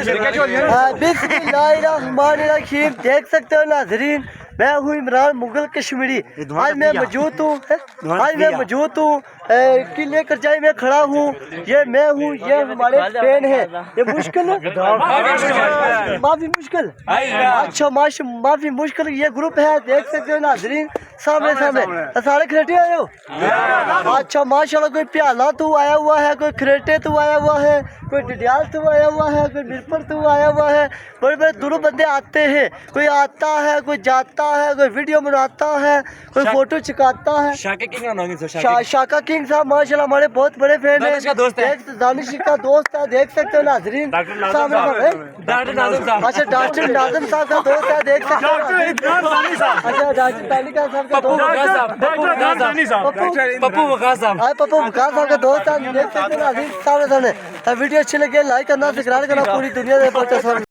बिस्मिल्लाहिर्रहमानिर्रहीम। देख सकते हो नाज़रीन, मैं हूँ इमरान मुगल कश्मीरी। आज मैं मौजूद हूँ किले करजाई में खड़ा हूँ। ये मैं हूँ, ये हमारे फैन है। ये मुश्किल माफी मुश्किल अच्छा माफी मुश्किल ये ग्रुप है। देख सकते हो नाज़रीन, सामने सारे खरेटे आए हो। अच्छा माशाल्लाह, कोई प्याला तो आया हुआ है, कोई खरेटे तो आया हुआ है, कोई डिडियाल तो आया हुआ है, कोई मिरपर तो आया हुआ है। बड़े बड़े दूरों बंदे आते हैं, कोई आता है, कोई जाता है, कोई वीडियो बनाता है, कोई फोटो चिकाता है। शाका किंग साहब माशाल्लाह हमारे बहुत बड़े फैन है। दानिश का दोस्त है, देख सकते हो नाज़रीन। डॉक्टर नाज़िम साहब, अच्छा डॉक्टर नाज़िम साहब का दोस्त है, देख सकते हो। अच्छा डॉक्टर तालिका साहब का दोस्त, पप्पू वकास साहब का दोस्त है, देख सकते हो नाज़रीन। सामने वीडियो अच्छी लगे लाइक करना, सब्सक्राइब करना, पूरी दुनिया में पहुंचा।